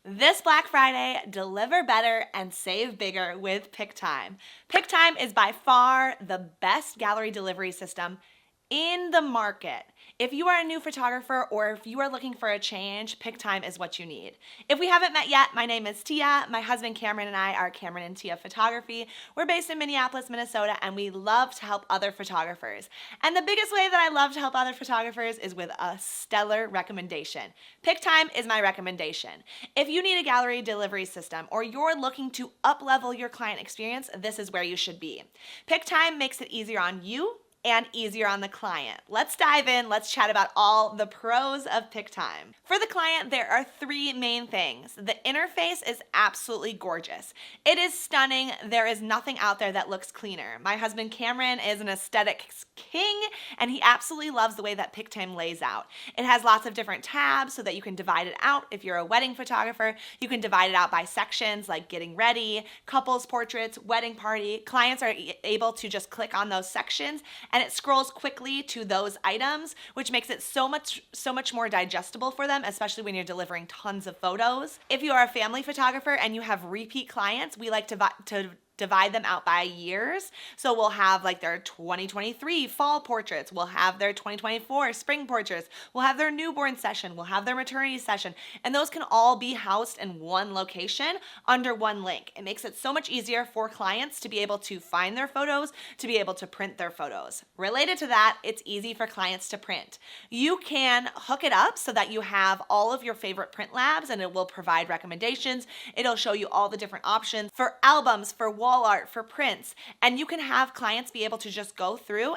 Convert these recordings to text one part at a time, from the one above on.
This Black Friday, deliver better and save bigger with Pic-Time. Pic-Time is by far the best gallery delivery system in the market. If you are a new photographer or if you are looking for a change, Pic-Time is what you need. If we haven't met yet, my name is Tia. My husband Cameron and I are Cameron and Tia Photography. We're based in Minneapolis, Minnesota, and we love to help other photographers. And the biggest way that I love to help other photographers is with a stellar recommendation. Pic-Time is my recommendation. If you need a gallery delivery system or you're looking to up-level your client experience, this is where you should be. Pic-Time makes it easier on you and easier on the client. Let's dive in. Let's chat about all the pros of Pic-Time. For the client, there are three main things. The interface is absolutely gorgeous. It is stunning. There is nothing out there that looks cleaner. My husband Cameron is an aesthetics king, and he absolutely loves the way that Pic-Time lays out. It has lots of different tabs so that you can divide it out. If you're a wedding photographer, you can divide it out by sections like getting ready, couples portraits, wedding party. Clients are able to just click on those sections and it scrolls quickly to those items, which makes it so much more digestible for them, especially when you're delivering tons of photos. If you are a family photographer and you have repeat clients, we like to divide them out by years. So we'll have like their 2023 fall portraits, we'll have their 2024 spring portraits, we'll have their newborn session, we'll have their maternity session, and those can all be housed in one location under one link. It makes it so much easier for clients to be able to find their photos, to be able to print their photos. Related to that, it's easy for clients to print. You can hook it up so that you have all of your favorite print labs and it will provide recommendations. It'll show you all the different options for albums, for wall art, for prints, and you can have clients be able to just go through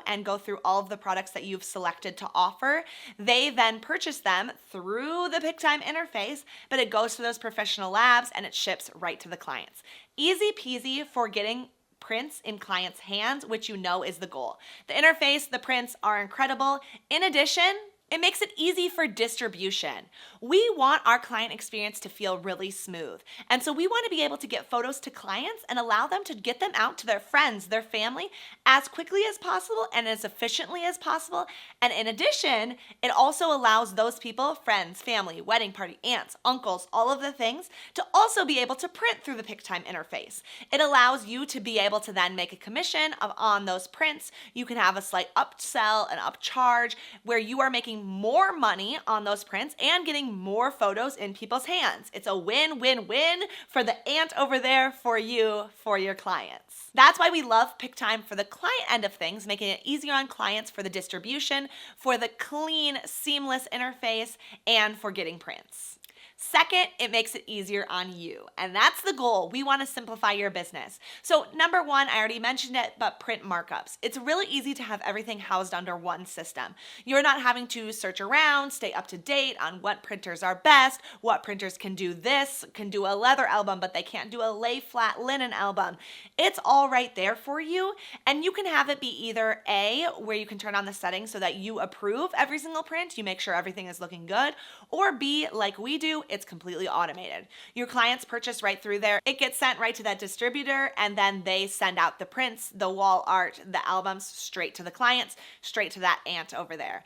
all of the products that you've selected to offer. They then purchase them through the Pic-Time interface, but it goes to those professional labs and it ships right to the clients. Easy peasy for getting prints in clients' hands, which you know is the goal. The interface, the prints are incredible. In addition, it makes it easy for distribution. We want our client experience to feel really smooth. And so we want to be able to get photos to clients and allow them to get them out to their friends, their family, as quickly as possible and as efficiently as possible. And in addition, it also allows those people, friends, family, wedding party, aunts, uncles, all of the things, to also be able to print through the Pic-Time interface. It allows you to be able to then make a commission on those prints. You can have a slight upsell, an upcharge, where you are making more money on those prints and getting more photos in people's hands. It's a win-win-win for the aunt over there, for you, for your clients. That's why we love Pic-Time for the client end of things, making it easier on clients for the distribution, for the clean, seamless interface, and for getting prints. Second, it makes it easier on you, and that's the goal. We want to simplify your business. So number one, I already mentioned it, but print markups. It's really easy to have everything housed under one system. You're not having to search around, stay up to date on what printers are best, what printers can do this, can do a leather album, but they can't do a lay flat linen album. It's all right there for you, and you can have it be either A, where you can turn on the settings so that you approve every single print, you make sure everything is looking good, or B, like we do, it's completely automated. Your clients purchase right through there. It gets sent right to that distributor, and then they send out the prints, the wall art, the albums straight to the clients, straight to that aunt over there.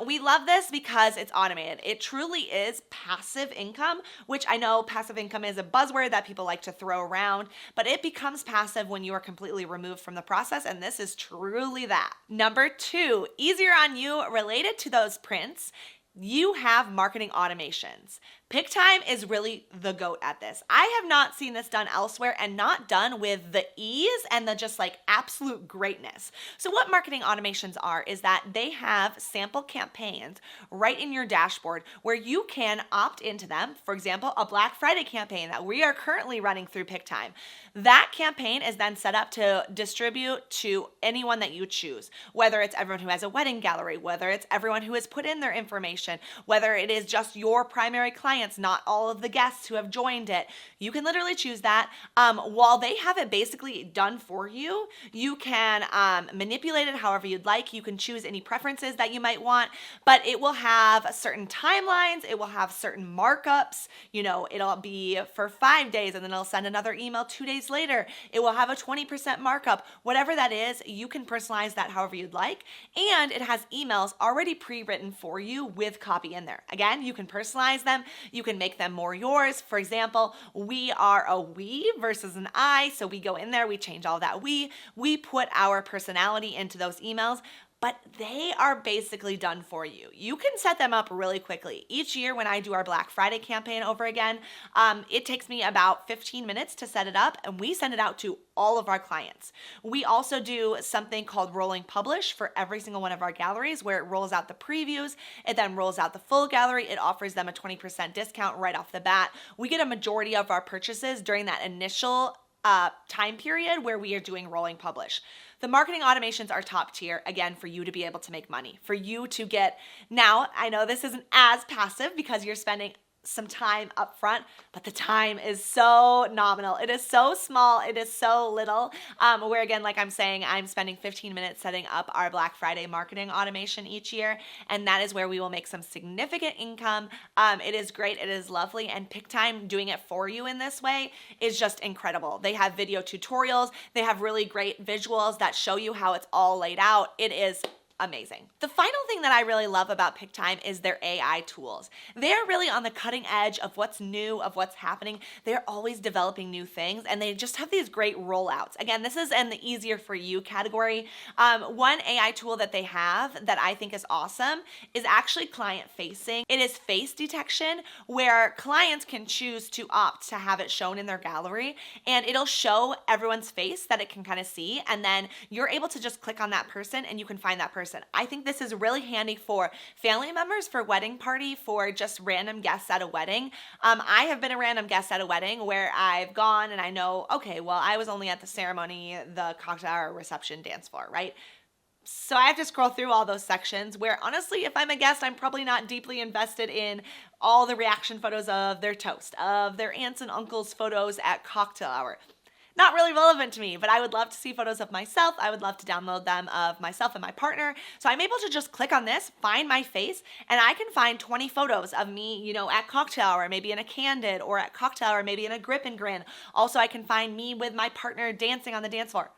We love this because it's automated. It truly is passive income, which I know passive income is a buzzword that people like to throw around, but it becomes passive when you are completely removed from the process, and this is truly that. Number two, easier on you related to those prints. You have marketing automations. Pic-Time is really the GOAT at this. I have not seen this done elsewhere and not done with the ease and the just like absolute greatness. So what marketing automations are is that they have sample campaigns right in your dashboard where you can opt into them. For example, a Black Friday campaign that we are currently running through Pic-Time. That campaign is then set up to distribute to anyone that you choose, whether it's everyone who has a wedding gallery, whether it's everyone who has put in their information, whether it is just your primary clients, not all of the guests who have joined it. You can literally choose that. While they have it basically done for you, you can manipulate it however you'd like. You can choose any preferences that you might want, but it will have certain timelines. It will have certain markups. You know, it'll be for 5 days and then it'll send another email 2 days later. It will have a 20% markup. Whatever that is, you can personalize that however you'd like. And it has emails already pre-written for you with copy in there. Again, you can personalize them. You can make them more yours. For example, we are a we versus an I. So we go in there, we change all that we put our personality into those emails, but they are basically done for you. You can set them up really quickly. Each year when I do our Black Friday campaign over again, it takes me about 15 minutes to set it up, and we send it out to all of our clients. We also do something called rolling publish for every single one of our galleries, where it rolls out the previews, it then rolls out the full gallery. It offers them a 20% discount right off the bat. We get a majority of our purchases during that initial time period where we are doing rolling publish. The marketing automations are top tier, again, for you to be able to make money, for you to get, now I know this isn't as passive because you're spending some time up front, but the time is so nominal. It is so small. It is so little. Where again, like I'm saying, I'm spending 15 minutes setting up our Black Friday marketing automation each year, and that is where we will make some significant income. It is great. It is lovely. And Pic-Time doing it for you in this way is just incredible. They have video tutorials. They have really great visuals that show you how it's all laid out. It is amazing. The final thing that I really love about Pic-Time is their AI tools. They're really on the cutting edge of what's new, of what's happening. They're always developing new things, and they just have these great rollouts. Again, this is in the easier for you category. One AI tool that they have that I think is awesome is actually client facing. It is face detection, where clients can choose to opt to have it shown in their gallery, and it'll show everyone's face that it can kind of see, and then you're able to just click on that person and you can find that person. I think this is really handy for family members, for wedding party, for just random guests at a wedding. I have been a random guest at a wedding where I've gone and I know, okay, well, I was only at the ceremony, the cocktail hour, reception, dance floor, right? So I have to scroll through all those sections where honestly, if I'm a guest, I'm probably not deeply invested in all the reaction photos of their toast, of their aunts and uncles' photos at cocktail hour. Not really relevant to me, but I would love to see photos of myself. I would love to download them of myself and my partner. So I'm able to just click on this, find my face, and I can find 20 photos of me, you know, at cocktail hour, maybe in a candid, or at cocktail hour, maybe in a grip and grin. Also, I can find me with my partner dancing on the dance floor.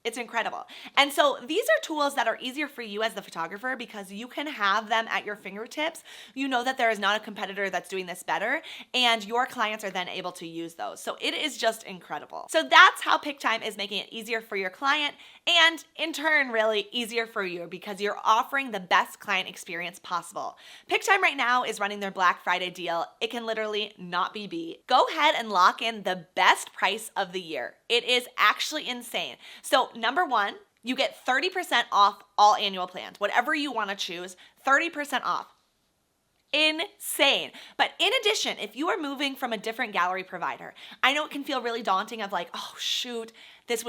It's incredible. And so these are tools that are easier for you as the photographer because you can have them at your fingertips. You know that there is not a competitor that's doing this better, and your clients are then able to use those. So it is just incredible. So that's how Pic-Time is making it easier for your client, and in turn, really easier for you because you're offering the best client experience possible. Pic-Time right now is running their Black Friday deal. It can literally not be beat. Go ahead and lock in the best price of the year. It is actually insane. So number one, you get 30% off all annual plans. Whatever you want to choose, 30% off. Insane. But in addition, if you are moving from a different gallery provider, I know it can feel really daunting of like, oh shoot, this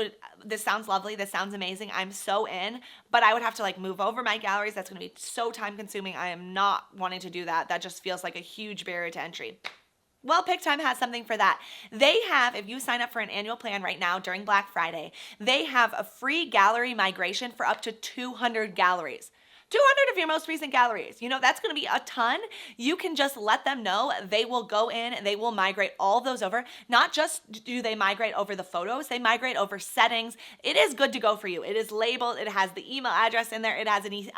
sounds lovely, this sounds amazing, I'm so in, but I would have to like move over my galleries. That's going to be so time consuming. I am not wanting to do that. That just feels like a huge barrier to entry. Well, Pic-Time has something for that. They have, if you sign up for an annual plan right now during Black Friday, they have a free gallery migration for up to 200 galleries. 200 of your most recent galleries. You know, that's going to be a ton. You can just let them know. They will go in and they will migrate all those over. Not just do they migrate over the photos, they migrate over settings. It is good to go for you. It is labeled. It has the email address in there. It has any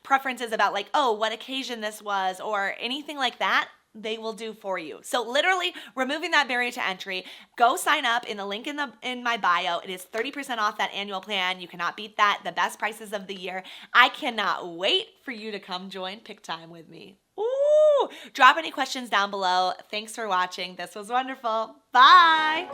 preferences about like, oh, what occasion this was or anything like that. They will do for you. So literally removing that barrier to entry, go sign up in the link in my bio. It is 30% off that annual plan. You cannot beat that. The best prices of the year. I cannot wait for you to come join Pic-Time with me. Ooh! Drop any questions down below. Thanks for watching. This was wonderful. Bye.